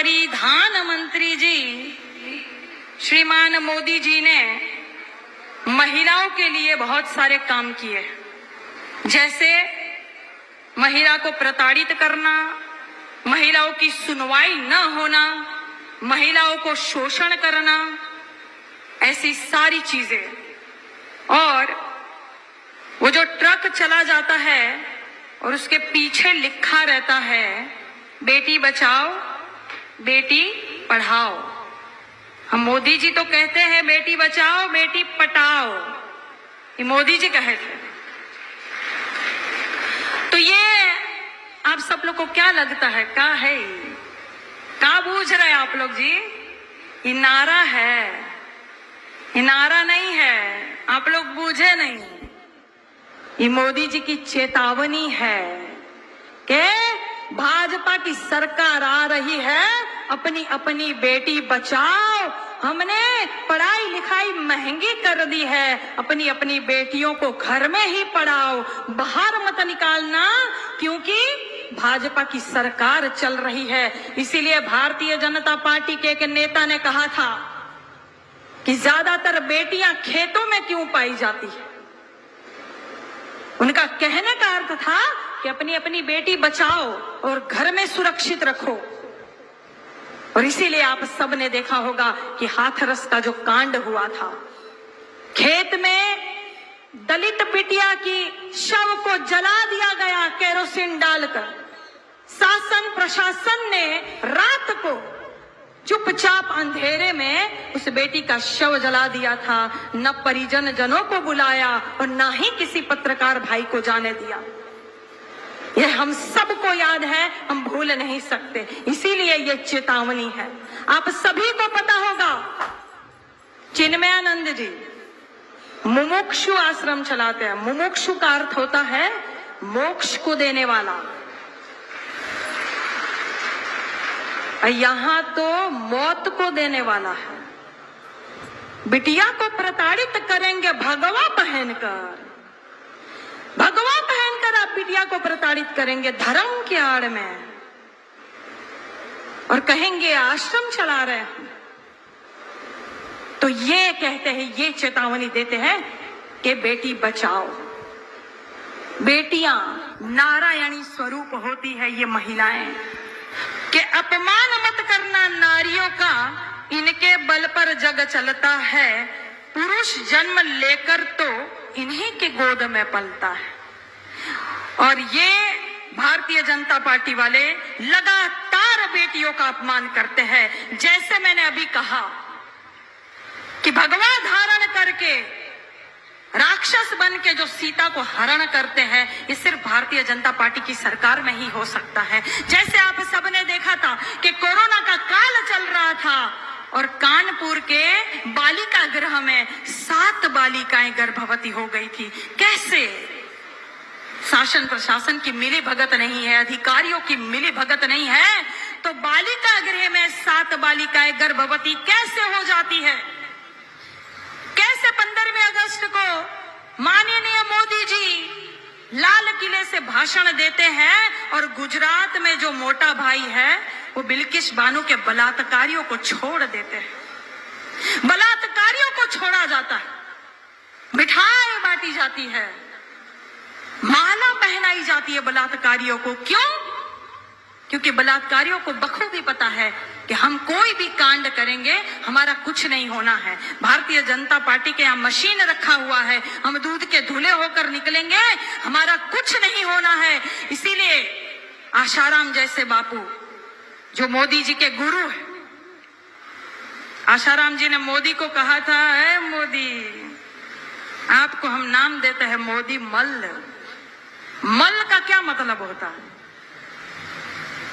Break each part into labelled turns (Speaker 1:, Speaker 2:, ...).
Speaker 1: परिधान मंत्री जी श्रीमान मोदी जी ने महिलाओं के लिए बहुत सारे काम किए, जैसे महिला को प्रताड़ित करना, महिलाओं की सुनवाई न होना, महिलाओं को शोषण करना, ऐसी सारी चीजें। और वो जो ट्रक चला जाता है और उसके पीछे लिखा रहता है बेटी बचाओ बेटी पढ़ाओ, हम मोदी जी तो कहते हैं बेटी बचाओ बेटी पटाओ, ये मोदी जी कहे थे। तो ये आप सब लोग को क्या लगता है, क्या है, क्या बूझ रहे हैं आप लोग जी? ये नारा है, ये नारा नहीं है, आप लोग बूझे नहीं। ये मोदी जी की चेतावनी है कि भाजपा की सरकार आ रही है, अपनी अपनी बेटी बचाओ, हमने पढ़ाई लिखाई महंगी कर दी है, अपनी अपनी बेटियों को घर में ही पढ़ाओ, बाहर मत निकालना, क्योंकि भाजपा की सरकार चल रही है। इसीलिए भारतीय जनता पार्टी के एक नेता ने कहा था कि ज्यादातर बेटियां खेतों में क्यों पाई जाती है। उनका कहने का अर्थ था कि अपनी अपनी बेटी बचाओ और घर में सुरक्षित रखो। और इसीलिए आप सब ने देखा होगा कि हाथरस का जो कांड हुआ था, खेत में दलित बिटिया की शव को जला दिया गया केरोसिन डालकर। शासन प्रशासन ने रात को चुपचाप अंधेरे में उस बेटी का शव जला दिया था, न परिजन जनों को बुलाया और न ही किसी पत्रकार भाई को जाने दिया। यह हम सबको याद है, हम भूल नहीं सकते, इसीलिए यह चेतावनी है। आप सभी को पता होगा चिन्मयानंद जी मुमुक्षु आश्रम चलाते हैं। मुमुक्षु का अर्थ होता है मोक्ष को देने वाला, यहां तो मौत को देने वाला है। बिटिया को प्रताड़ित करेंगे भगवा पहनकर, भगवा पहनकर आप बिटिया को प्रताड़ित करेंगे धर्म के आड़ में, और कहेंगे आश्रम चला रहे हैं। तो ये कहते हैं, ये चेतावनी देते हैं कि बेटी बचाओ। बेटियां नारायणी स्वरूप होती है ये महिलाएं, कि अपमान मत करना नारियों का, इनके बल पर जग चलता है, पुरुष जन्म लेकर तो इन्हीं के गोद में पलता है। और ये भारतीय जनता पार्टी वाले लगातार बेटियों का अपमान करते हैं। जैसे मैंने अभी कहा कि भगवा धारण करके राक्षस बन के जो सीता को हरण करते हैं, ये सिर्फ भारतीय जनता पार्टी की सरकार में ही हो सकता है। जैसे आप सबने देखा था कि कोरोना का काल चल रहा था और कानपुर के बालिका गृह में 7 बालिकाएं गर्भवती हो गई थी। कैसे? शासन प्रशासन की मिली भगत नहीं है, अधिकारियों की मिली भगत नहीं है, तो बालिका गृह में 7 बालिकाएं गर्भवती कैसे हो जाती है? कैसे 15वें अगस्त को माननीय मोदी जी लाल किले से भाषण देते हैं और गुजरात में जो मोटा भाई है वो बिल्किस बानो के बलात्कारियों को छोड़ देते हैं। बलात्कारियों को छोड़ा जाता है, मिठाई बांटी जाती है, माला पहनाई जाती है बलात्कारियों को। क्यों? क्योंकि बलात्कारियों को बखूबी पता है कि हम कोई भी कांड करेंगे हमारा कुछ नहीं होना है। भारतीय जनता पार्टी के यहाँ मशीन रखा हुआ है, हम दूध के धुले होकर निकलेंगे, हमारा कुछ नहीं होना है। इसीलिए आशाराम जैसे बापू जो मोदी जी के गुरु है, आशाराम जी ने मोदी को कहा था, है मोदी आपको हम नाम देते हैं मोदी मल्ल। मल का क्या मतलब होता है?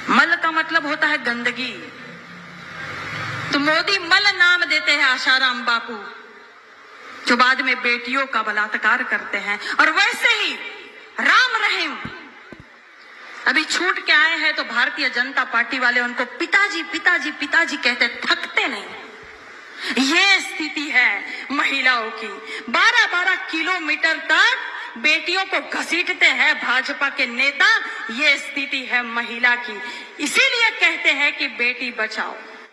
Speaker 1: मल का मतलब होता है गंदगी। तो मोदी मल नाम देते हैं आशाराम बापू, जो बाद में बेटियों का बलात्कार करते हैं। और वैसे ही राम रहीम अभी छूट के आए हैं, तो भारतीय जनता पार्टी वाले उनको पिताजी पिताजी पिताजी कहते, थकते नहीं। ये स्थिति है महिलाओं की। 12-12 किलोमीटर तक बेटियों को घसीटते हैं भाजपा के नेता। ये स्थिति है महिला की, इसीलिए कहते हैं कि बेटी बचाओ।